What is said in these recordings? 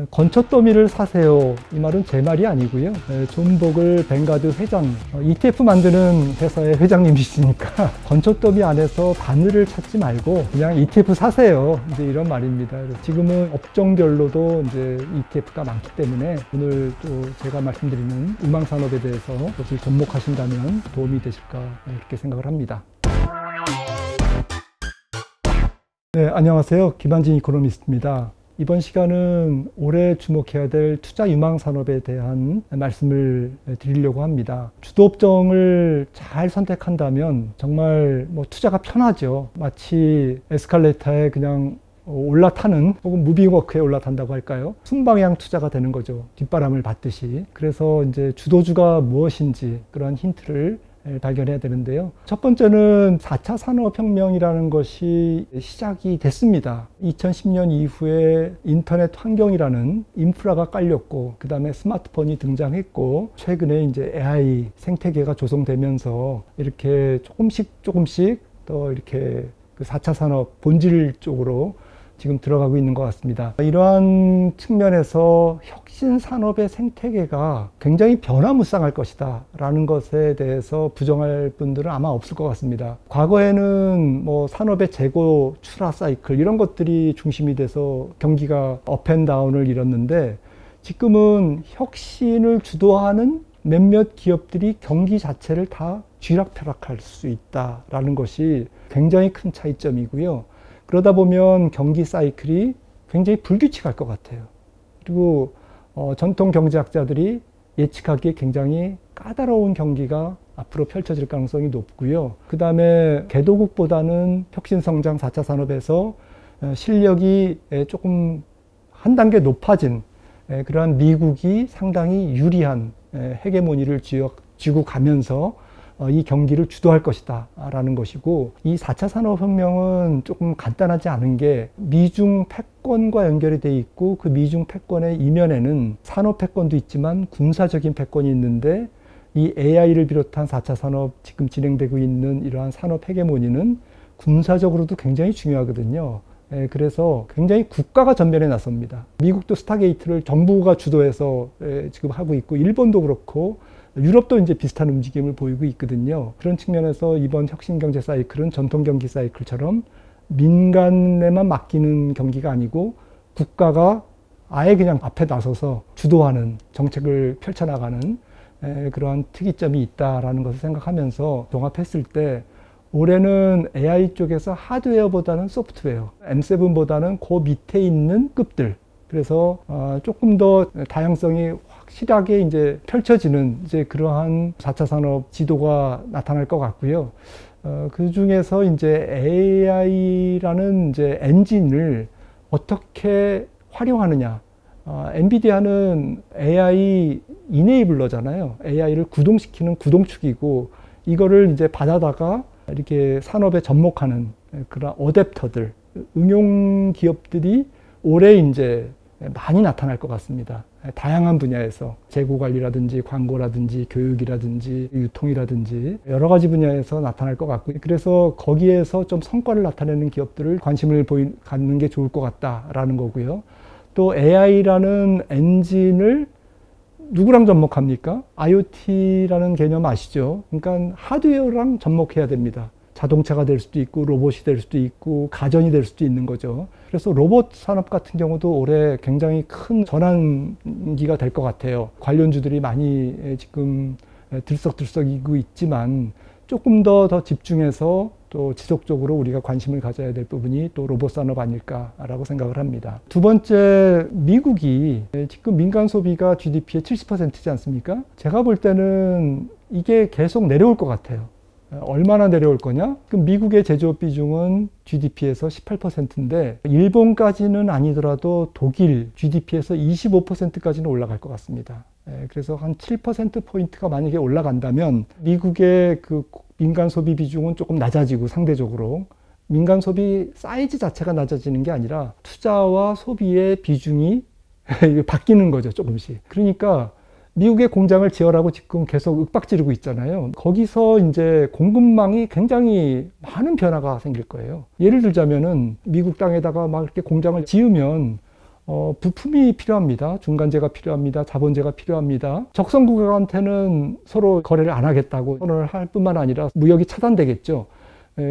건초 더미를 사세요. 이 말은 제 말이 아니고요. 존 보글 뱅가드 회장, ETF 만드는 회사의 회장님이시니까 건초 더미 안에서 바늘을 찾지 말고 그냥 ETF 사세요. 이제 이런 말입니다. 지금은 업종별로도 이제 ETF가 많기 때문에 오늘 또 제가 말씀드리는 음악 산업에 대해서 그것을 접목하신다면 도움이 되실까 이렇게 생각을 합니다. 네, 안녕하세요. 김한진 이코노미스트입니다. 이번 시간은 올해 주목해야 될 투자 유망 산업에 대한 말씀을 드리려고 합니다. 주도 업종을 잘 선택한다면 정말 투자가 편하죠. 마치 에스컬레이터에 그냥 올라타는 혹은 무빙워크에 올라탄다고 할까요? 순방향 투자가 되는 거죠. 뒷바람을 받듯이. 그래서 이제 주도주가 무엇인지 그런 힌트를 발견해야 되는데요. 첫 번째는 4차 산업혁명이라는 것이 시작이 됐습니다. 2010년 이후에 인터넷 환경이라는 인프라가 깔렸고, 그 다음에 스마트폰이 등장했고, 최근에 이제 AI 생태계가 조성되면서 이렇게 조금씩 더 이렇게 그 4차 산업 본질 쪽으로 지금 들어가고 있는 것 같습니다. 이러한 측면에서 혁신 산업의 생태계가 굉장히 변화무쌍할 것이다 라는 것에 대해서 부정할 분들은 아마 없을 것 같습니다. 과거에는 산업의 재고 출하 사이클 이런 것들이 중심이 돼서 경기가 업앤다운을 이뤘는데, 지금은 혁신을 주도하는 몇몇 기업들이 경기 자체를 다 쥐락펴락할 수 있다라는 것이 굉장히 큰 차이점이고요. 그러다 보면 경기 사이클이 굉장히 불규칙할 것 같아요. 그리고 전통 경제학자들이 예측하기에 굉장히 까다로운 경기가 앞으로 펼쳐질 가능성이 높고요. 그 다음에 개도국보다는 혁신성장 4차 산업에서 실력이 조금 한 단계 높아진 그러한 미국이 상당히 유리한 헤게모니를 쥐고 가면서 이 경기를 주도할 것이다 라는 것이고, 이 4차 산업혁명은 조금 간단하지 않은 게 미중 패권과 연결이 돼 있고, 그 미중 패권의 이면에는 산업 패권도 있지만 군사적인 패권이 있는데, 이 AI를 비롯한 4차 산업 지금 진행되고 있는 이러한 산업 헤게모니는 군사적으로도 굉장히 중요하거든요. 그래서 굉장히 국가가 전면에 나섭니다. 미국도 스타게이트를 정부가 주도해서 지금 하고 있고, 일본도 그렇고 유럽도 이제 비슷한 움직임을 보이고 있거든요. 그런 측면에서 이번 혁신경제 사이클은 전통 경기 사이클처럼 민간에만 맡기는 경기가 아니고 국가가 아예 그냥 앞에 나서서 주도하는 정책을 펼쳐나가는 그러한 특이점이 있다라는 것을 생각하면서 종합했을 때, 올해는 AI 쪽에서 하드웨어보다는 소프트웨어, M7보다는 그 밑에 있는 급들, 그래서 조금 더 다양성이 확실하게 이제 펼쳐지는 이제 그러한 4차 산업 지도가 나타날 것 같고요. 그 중에서 이제 AI라는 이제 엔진을 어떻게 활용하느냐. 엔비디아는 AI 이네이블러잖아요. AI를 구동시키는 구동축이고, 이거를 이제 받아다가 이렇게 산업에 접목하는 그런 어댑터들, 응용 기업들이 올해 이제 많이 나타날 것 같습니다. 다양한 분야에서 재고 관리라든지 광고라든지 교육이라든지 유통이라든지 여러 가지 분야에서 나타날 것 같고, 그래서 거기에서 좀 성과를 나타내는 기업들을 관심을 갖는 게 좋을 것 같다라는 거고요. 또 AI라는 엔진을 누구랑 접목합니까? IoT라는 개념 아시죠? 그러니까 하드웨어랑 접목해야 됩니다. 자동차가 될 수도 있고 로봇이 될 수도 있고 가전이 될 수도 있는 거죠. 그래서 로봇 산업 같은 경우도 올해 굉장히 큰 전환기가 될 것 같아요. 관련주들이 많이 지금 들썩들썩이고 있지만, 조금 더 집중해서 또 지속적으로 우리가 관심을 가져야 될 부분이 또 로봇 산업 아닐까라고 생각을 합니다. 두 번째, 미국이 지금 민간 소비가 GDP의 70%이지 않습니까? 제가 볼 때는 이게 계속 내려올 것 같아요. 얼마나 내려올 거냐? 그럼 미국의 제조업 비중은 GDP에서 18%인데 일본까지는 아니더라도 독일 GDP에서 25%까지는 올라갈 것 같습니다. 그래서 한 7%포인트가 만약에 올라간다면 미국의 그 민간 소비 비중은 조금 낮아지고, 상대적으로 민간 소비 사이즈 자체가 낮아지는 게 아니라 투자와 소비의 비중이 바뀌는 거죠, 조금씩. 그러니까 미국의 공장을 지어라고 지금 계속 윽박지르고 있잖아요. 거기서 이제 공급망이 굉장히 많은 변화가 생길 거예요. 예를 들자면은 미국 땅에다가 막 이렇게 공장을 지으면 부품이 필요합니다. 중간재가 필요합니다. 자본재가 필요합니다. 적성국가한테는 서로 거래를 안 하겠다고 선언을 할 뿐만 아니라 무역이 차단되겠죠.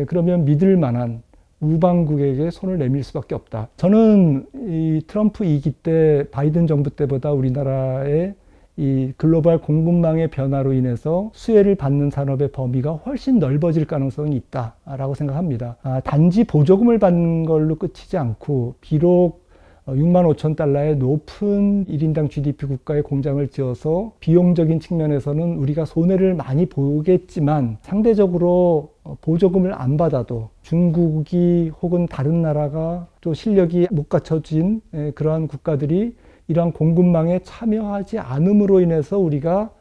그러면 믿을 만한 우방국에게 손을 내밀 수밖에 없다. 저는 이 트럼프 2기 때 바이든 정부 때보다 우리나라의 이 글로벌 공급망의 변화로 인해서 수혜를 받는 산업의 범위가 훨씬 넓어질 가능성이 있다라고 생각합니다. 단지 보조금을 받는 걸로 끝이지 않고 비록 6만 5천 달러의 높은 1인당 GDP 국가의 공장을 지어서 비용적인 측면에서는 우리가 손해를 많이 보겠지만 상대적으로 보조금을 안 받아도 중국이 혹은 다른 나라가 또 실력이 못 갖춰진 그러한 국가들이 이러한 공급망에 참여하지 않음으로 인해서 우리가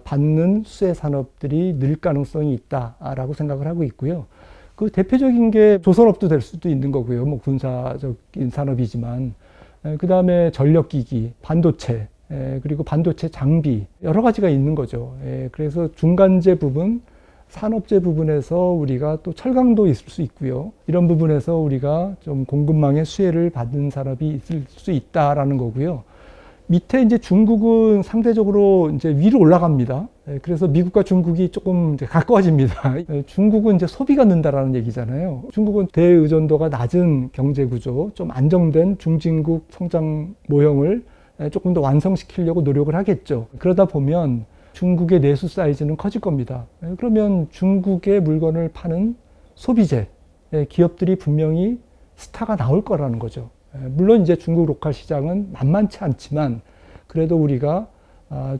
받는 수혜 산업들이 늘 가능성이 있다라고 생각을 하고 있고요. 그 대표적인 게 조선업도 될 수도 있는 거고요. 뭐 군사적인 산업이지만 그 다음에 전력기기, 반도체, 그리고 반도체 장비 여러 가지가 있는 거죠. 그래서 중간재 부분, 산업재 부분에서 우리가 또 철강도 있을 수 있고요. 이런 부분에서 우리가 좀 공급망의 수혜를 받는 산업이 있을 수 있다라는 거고요. 밑에 이제 중국은 상대적으로 이제 위로 올라갑니다. 그래서 미국과 중국이 조금 이제 가까워집니다. 중국은 이제 소비가 는다라는 얘기잖아요. 중국은 대의존도가 낮은 경제 구조, 좀 안정된 중진국 성장 모형을 조금 더 완성시키려고 노력을 하겠죠. 그러다 보면 중국의 내수 사이즈는 커질 겁니다. 그러면 중국의 물건을 파는 소비재 기업들이 분명히 스타가 나올 거라는 거죠. 물론 이제 중국 로컬 시장은 만만치 않지만 그래도 우리가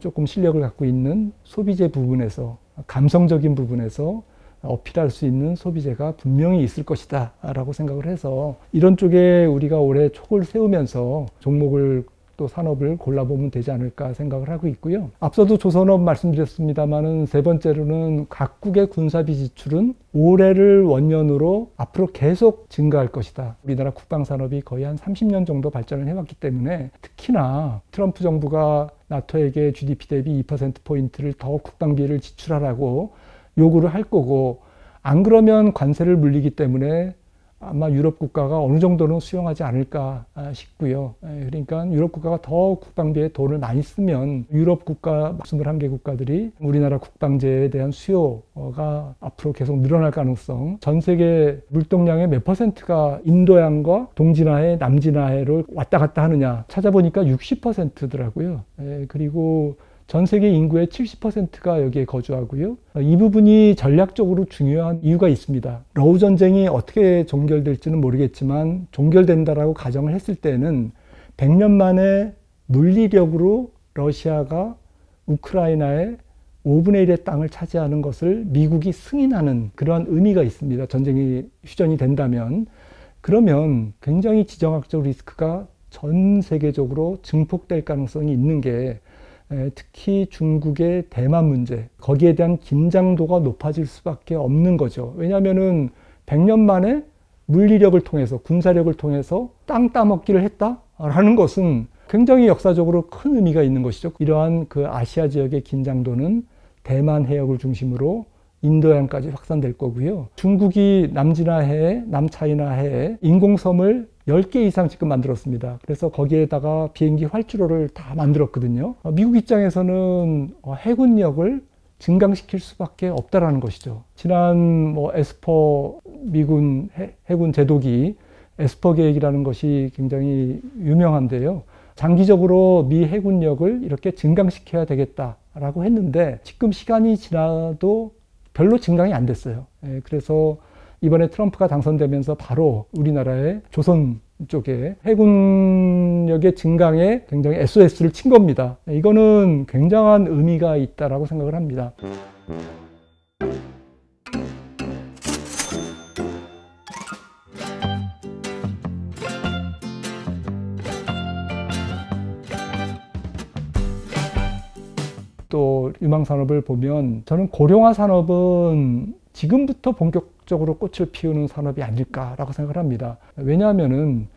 조금 실력을 갖고 있는 소비재 부분에서 감성적인 부분에서 어필할 수 있는 소비재가 분명히 있을 것이다 라고 생각을 해서 이런 쪽에 우리가 올해 촉을 세우면서 종목을 또 산업을 골라보면 되지 않을까 생각을 하고 있고요. 앞서도 조선업 말씀드렸습니다만은 세 번째로는 각국의 군사비 지출은 올해를 원년으로 앞으로 계속 증가할 것이다. 우리나라 국방산업이 거의 한 30년 정도 발전을 해왔기 때문에 특히나 트럼프 정부가 나토에게 GDP 대비 2%포인트를 더 국방비를 지출하라고 요구를 할 거고 안 그러면 관세를 물리기 때문에 아마 유럽 국가가 어느 정도는 수용하지 않을까 싶고요. 그러니까 유럽 국가가 더 국방비에 돈을 많이 쓰면 유럽 국가 21개 국가들이 우리나라 국방재에 대한 수요가 앞으로 계속 늘어날 가능성, 전 세계 물동량의 몇 퍼센트가 인도양과 동진아해, 남진아해로 왔다 갔다 하느냐 찾아보니까 60%더라고요. 그리고 전 세계 인구의 70%가 여기에 거주하고요. 이 부분이 전략적으로 중요한 이유가 있습니다. 러우 전쟁이 어떻게 종결될지는 모르겠지만 종결된다라고 가정을 했을 때는 100년 만에 물리력으로 러시아가 우크라이나의 5분의 1의 땅을 차지하는 것을 미국이 승인하는 그러한 의미가 있습니다. 전쟁이 휴전이 된다면. 그러면 굉장히 지정학적 리스크가 전 세계적으로 증폭될 가능성이 있는 게 특히 중국의 대만 문제, 거기에 대한 긴장도가 높아질 수밖에 없는 거죠. 왜냐하면은 100년 만에 물리력을 통해서, 군사력을 통해서 땅 따먹기를 했다라는 것은 굉장히 역사적으로 큰 의미가 있는 것이죠. 이러한 그 아시아 지역의 긴장도는 대만 해역을 중심으로 인도양까지 확산될 거고요. 중국이 남진아해에, 남차이나해에 인공섬을 10개 이상 지금 만들었습니다. 그래서 거기에다가 비행기 활주로를 다 만들었거든요. 미국 입장에서는 해군력을 증강시킬 수밖에 없다라는 것이죠. 지난 에스퍼 미군 해군 제도기 에스퍼 계획이라는 것이 굉장히 유명한데요. 장기적으로 미 해군력을 이렇게 증강시켜야 되겠다라고 했는데 지금 시간이 지나도 별로 증강이 안 됐어요. 그래서 이번에 트럼프가 당선되면서 바로 우리나라의 조선 쪽에 해군력의 증강에 굉장히 SOS를 친 겁니다. 이거는 굉장한 의미가 있다라고 생각을 합니다. 또 유망산업을 보면 저는 고령화 산업은 지금부터 본격적으로 꽃을 피우는 산업이 아닐까라고 생각을 합니다. 왜냐하면은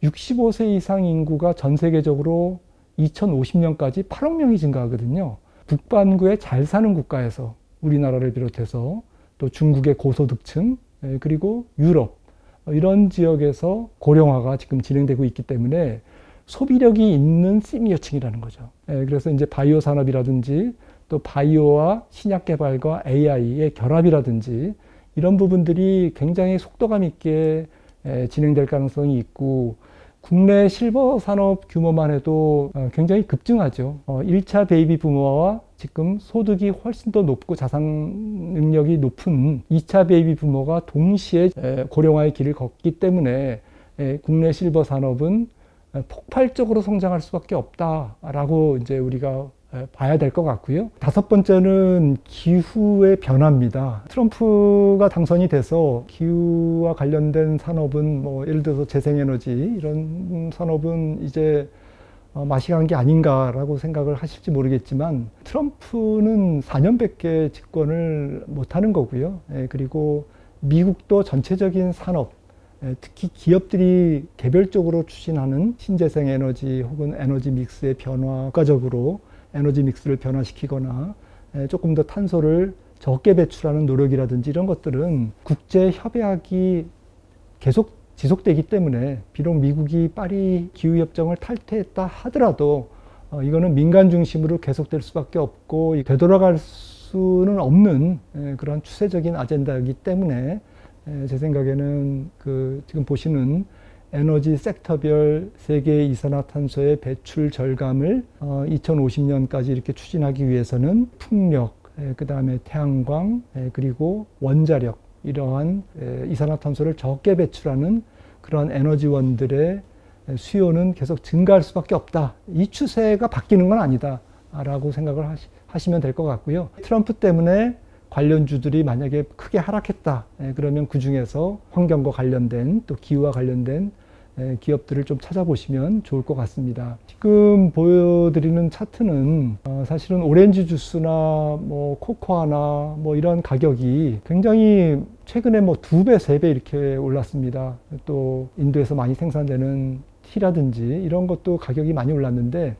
65세 이상 인구가 전 세계적으로 2050년까지 8억 명이 증가하거든요. 북반구에 잘 사는 국가에서 우리나라를 비롯해서 또 중국의 고소득층 그리고 유럽 이런 지역에서 고령화가 지금 진행되고 있기 때문에 소비력이 있는 시니어층이라는 거죠. 그래서 이제 바이오 산업이라든지 또 바이오와 신약 개발과 AI의 결합이라든지 이런 부분들이 굉장히 속도감 있게 진행될 가능성이 있고, 국내 실버 산업 규모만 해도 굉장히 급증하죠. 1차 베이비 부모와 지금 소득이 훨씬 더 높고 자산 능력이 높은 2차 베이비 부모가 동시에 고령화의 길을 걷기 때문에 국내 실버 산업은 폭발적으로 성장할 수밖에 없다라고 이제 우리가 봐야 될 것 같고요. 다섯 번째는 기후의 변화입니다. 트럼프가 당선이 돼서 기후와 관련된 산업은 뭐 예를 들어서 재생에너지 이런 산업은 이제 맛이 간 게 아닌가라고 생각을 하실지 모르겠지만, 트럼프는 4년밖에 집권을 못하는 거고요. 그리고 미국도 전체적인 산업, 특히 기업들이 개별적으로 추진하는 신재생 에너지 혹은 에너지 믹스의 변화, 국가적으로 에너지 믹스를 변화시키거나 조금 더 탄소를 적게 배출하는 노력이라든지 이런 것들은 국제 협약이 계속 지속되기 때문에, 비록 미국이 파리 기후협정을 탈퇴했다 하더라도 이거는 민간 중심으로 계속될 수밖에 없고 되돌아갈 수는 없는 그런 추세적인 아젠다이기 때문에, 제 생각에는 지금 보시는 에너지 섹터별 세계 이산화탄소의 배출 절감을 2050년까지 이렇게 추진하기 위해서는 풍력, 그 다음에 태양광, 그리고 원자력, 이러한 이산화탄소를 적게 배출하는 그런 에너지원들의 수요는 계속 증가할 수밖에 없다. 이 추세가 바뀌는 건 아니다 라고 생각을 하시면 될 것 같고요. 트럼프 때문에 관련주들이 만약에 크게 하락했다, 그러면 그 중에서 환경과 관련된 또 기후와 관련된 기업들을 좀 찾아보시면 좋을 것 같습니다. 지금 보여드리는 차트는 사실은 오렌지 주스나 뭐 코코아나 뭐 이런 가격이 굉장히 최근에 뭐 2배, 3배 이렇게 올랐습니다. 또 인도에서 많이 생산되는 티라든지 이런 것도 가격이 많이 올랐는데,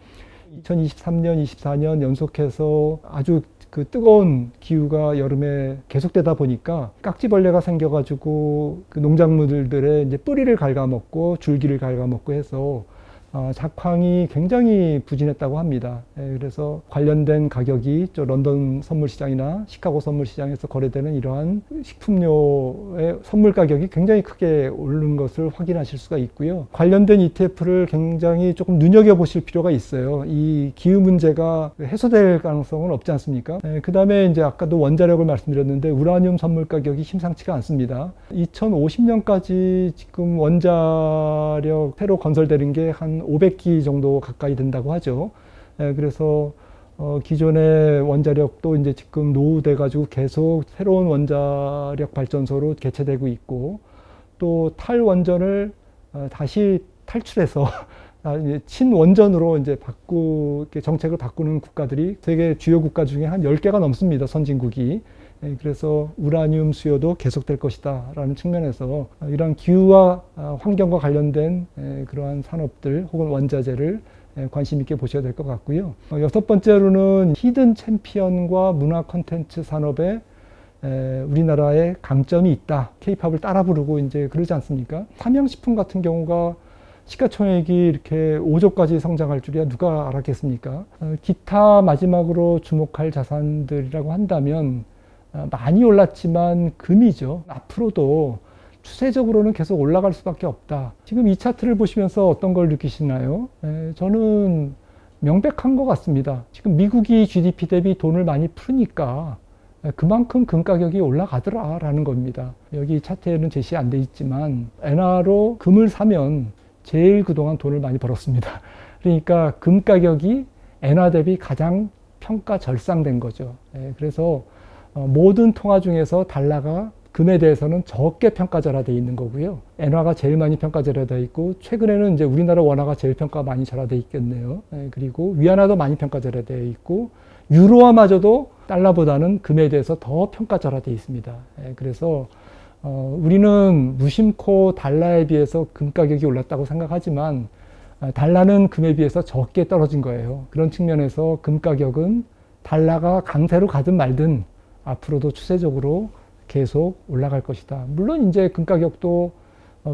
2023년, 24년 연속해서 아주 뜨거운 기후가 여름에 계속되다 보니까 깍지벌레가 생겨가지고 농작물들의 이제 뿌리를 갉아먹고 줄기를 갉아먹고 해서 작황이 굉장히 부진했다고 합니다. 그래서 관련된 가격이 런던 선물시장이나 시카고 선물시장에서 거래되는 이러한 식품료의 선물 가격이 굉장히 크게 오른 것을 확인하실 수가 있고요. 관련된 ETF를 굉장히 조금 눈여겨보실 필요가 있어요. 이 기후 문제가 해소될 가능성은 없지 않습니까? 그 다음에 이제 아까도 원자력을 말씀드렸는데, 우라늄 선물 가격이 심상치가 않습니다. 2050년까지 지금 원자력 새로 건설되는 게 한 500기 정도 가까이 된다고 하죠. 그래서 기존의 원자력도 이제 지금 노후돼 가지고 계속 새로운 원자력 발전소로 개최되고 있고, 또 탈원전을 다시 탈출해서 친원전으로 이제 정책을 바꾸는 국가들이 세계 주요 국가 중에 한 10개가 넘습니다. 선진국이. 그래서 우라늄 수요도 계속될 것이다 라는 측면에서 이런 기후와 환경과 관련된 그러한 산업들 혹은 원자재를 관심 있게 보셔야 될 것 같고요. 여섯 번째로는 히든 챔피언과 문화 콘텐츠 산업에 우리나라의 강점이 있다. K-팝을 따라 부르고 이제 그러지 않습니까? 삼양식품 같은 경우가 시가총액이 이렇게 5조까지 성장할 줄이야 누가 알았겠습니까? 기타 마지막으로 주목할 자산들이라고 한다면 많이 올랐지만 금이죠. 앞으로도 추세적으로는 계속 올라갈 수밖에 없다. 지금 이 차트를 보시면서 어떤 걸 느끼시나요? 저는 명백한 것 같습니다. 지금 미국이 GDP 대비 돈을 많이 푸니까 그만큼 금 가격이 올라가더라라는 겁니다. 여기 차트에는 제시 안 돼 있지만 엔화로 금을 사면 제일 그동안 돈을 많이 벌었습니다. 그러니까 금 가격이 엔화 대비 가장 평가 절상된 거죠. 그래서 모든 통화 중에서 달러가 금에 대해서는 적게 평가절하되어 있는 거고요. 엔화가 제일 많이 평가절하되어 있고, 최근에는 이제 우리나라 원화가 제일 평가 많이 절하되어 있겠네요. 그리고 위안화도 많이 평가절하되어 있고, 유로화마저도 달러보다는 금에 대해서 더 평가절하되어 있습니다. 그래서 우리는 무심코 달러에 비해서 금 가격이 올랐다고 생각하지만 달러는 금에 비해서 적게 떨어진 거예요. 그런 측면에서 금 가격은 달러가 강세로 가든 말든 앞으로도 추세적으로 계속 올라갈 것이다. 물론 이제 금 가격도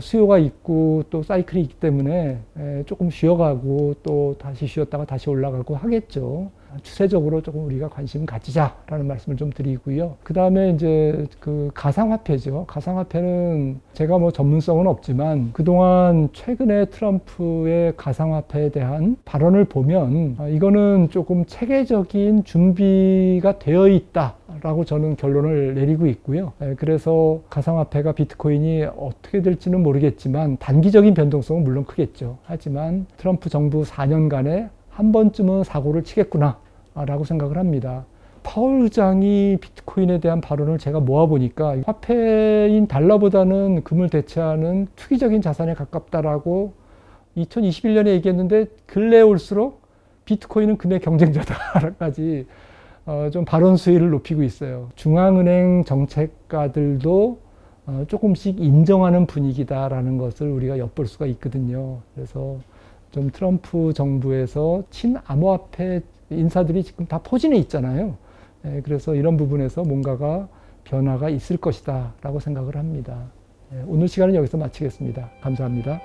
수요가 있고 또 사이클이 있기 때문에 조금 쉬어가고 또 다시 쉬었다가 다시 올라가고 하겠죠. 추세적으로 조금 우리가 관심 가지자라는 말씀을 좀 드리고요. 그 다음에 이제 그 가상화폐죠. 가상화폐는 제가 뭐 전문성은 없지만 그동안 최근에 트럼프의 가상화폐에 대한 발언을 보면 이거는 조금 체계적인 준비가 되어 있다라고 저는 결론을 내리고 있고요. 그래서 가상화폐가 비트코인이 어떻게 될지는 모르겠지만 단기적인 변동성은 물론 크겠죠. 하지만 트럼프 정부 4년간에 한 번쯤은 사고를 치겠구나 라고 생각을 합니다. 파월 의장이 비트코인에 대한 발언을 제가 모아보니까 화폐인 달러보다는 금을 대체하는 투기적인 자산에 가깝다라고 2021년에 얘기했는데 근래에 올수록 비트코인은 금의 경쟁자다라까지 좀 발언 수위를 높이고 있어요. 중앙은행 정책가들도 조금씩 인정하는 분위기다라는 것을 우리가 엿볼 수가 있거든요. 그래서 좀 트럼프 정부에서 친암호화폐 인사들이 지금 다 포진해 있잖아요. 그래서 이런 부분에서 뭔가가 변화가 있을 것이다 라고 생각을 합니다. 오늘 시간은 여기서 마치겠습니다. 감사합니다.